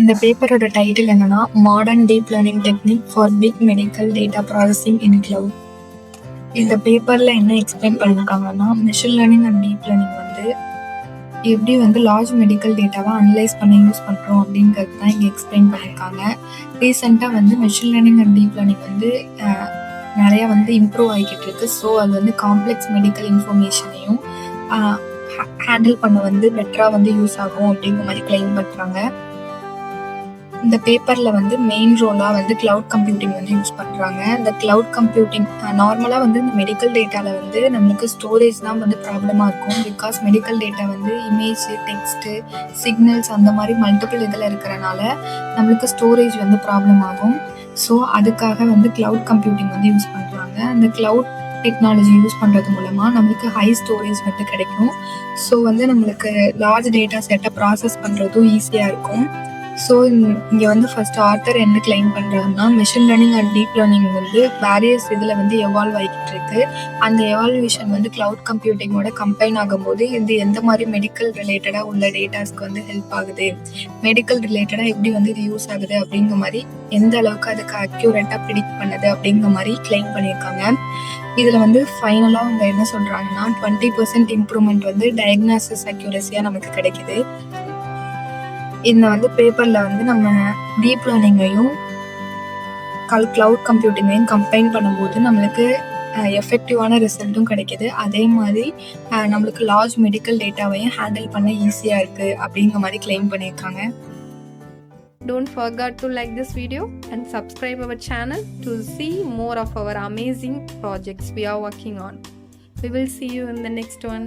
இந்த பேப்பரோட டைட்டில் என்னன்னா modern deep learning technique for big medical data processing in cloud. இந்த பேப்பர்ல என்ன எக்ஸ்பிளைன் பண்ணியிருக்காங்கன்னா machine learning and deep learning வந்து எப்படி வந்து லார்ஜ் மெடிக்கல் டேட்டாவை அனலைஸ் பண்ண யூஸ் பண்ணுறோம் அப்படிங்கிறது தான் இங்கே எக்ஸ்பிளைன் பண்ணியிருக்காங்க. ரீசெண்டாக வந்து machine learning and deep learning வந்து நிறையா வந்து இம்ப்ரூவ் ஆகிக்கிட்டு இருக்கு. ஸோ அது வந்து காம்ப்ளெக்ஸ் மெடிக்கல் இன்ஃபர்மேஷனையும் ஹேண்டில் பண்ண வந்து பெட்டராக வந்து யூஸ் ஆகும் அப்படிங்கிற மாதிரி கிளைம் பண்ணுறாங்க. இந்த பேப்பர்ல வந்து மெயின் ரோலா வந்து கிளவுட் கம்ப்யூட்டிங் வந்து யூஸ் பண்றாங்க. இந்த கிளவுட் கம்ப்யூட்டிங் நார்மலா வந்து இந்த மெடிக்கல் டேட்டால வந்து நம்மளுக்கு ஸ்டோரேஜ் தான் வந்து ப்ராப்ளமா இருக்கும். பிகாஸ் மெடிக்கல் டேட்டா வந்து இமேஜ், டெக்ஸ்ட், சிக்னல்ஸ் அந்த மாதிரி மல்டிபிள் இதில் இருக்கிறனால நம்மளுக்கு ஸ்டோரேஜ் வந்து ப்ராப்ளம் ஆகும். ஸோ அதுக்காக வந்து கிளவுட் கம்ப்யூட்டிங் வந்து யூஸ் பண்றாங்க. அந்த கிளவுட் டெக்னாலஜி யூஸ் பண்றது மூலமா நம்மளுக்கு ஹை ஸ்டோரேஜ் வந்து கிடைக்கும். ஸோ வந்து நம்மளுக்கு லார்ஜ் டேட்டா செட்டை ப்ராசஸ் பண்றதும் ஈஸியா இருக்கும். ஸோ இங்கே வந்து ஃபர்ஸ்ட் ஆத்தர் என்ன கிளைம் பண்ணுறாங்கன்னா machine learning and deep learning வந்து வேரியஸ் இதில் வந்து எவால்வ் ஆகிட்டு இருக்கு. அந்த எவால்வேஷன் வந்து கிளவுட் கம்ப்யூட்டிங்கோட கம்பைன் ஆகும்போது இது எந்த மாதிரி மெடிக்கல் ரிலேட்டடாக உள்ள டேட்டாஸ்க்கு வந்து ஹெல்ப் ஆகுது, மெடிக்கல் ரிலேட்டடாக எப்படி வந்து இது யூஸ் ஆகுது அப்படிங்கிற மாதிரி எந்த அளவுக்கு அதுக்கு அக்யூரேட்டாக ப்ரிடிக்ட் பண்ணுது அப்படிங்கிற மாதிரி கிளைம் பண்ணியிருக்காங்க. இதில் வந்து ஃபைனலாக அவங்க என்ன சொல்கிறாங்கன்னா 20% இம்ப்ரூவ்மெண்ட் வந்து டயக்னாசிஸ் அக்யூரஸியாக நமக்கு கிடைக்குது. இந்த வந்து பேப்பர்ல வந்து நம்ம டீப் லேர்னிங்கையும் கிளவுட் கம்ப்யூட்டிங்கையும் கம்பைன் பண்ணும்போது நம்மளுக்கு எஃபெக்டிவான ரிசல்ட்டும் கிடைக்குது. அதே மாதிரி நம்மளுக்கு லார்ஜ் மெடிக்கல் டேட்டாவையும் ஹேண்டில் பண்ண ஈஸியா இருக்கு அப்படிங்கிற மாதிரி கிளைம் பண்ணியிருக்காங்க. Don't forget to like this video and subscribe our channel to see more of our amazing projects we are working on. We will see you in the next one.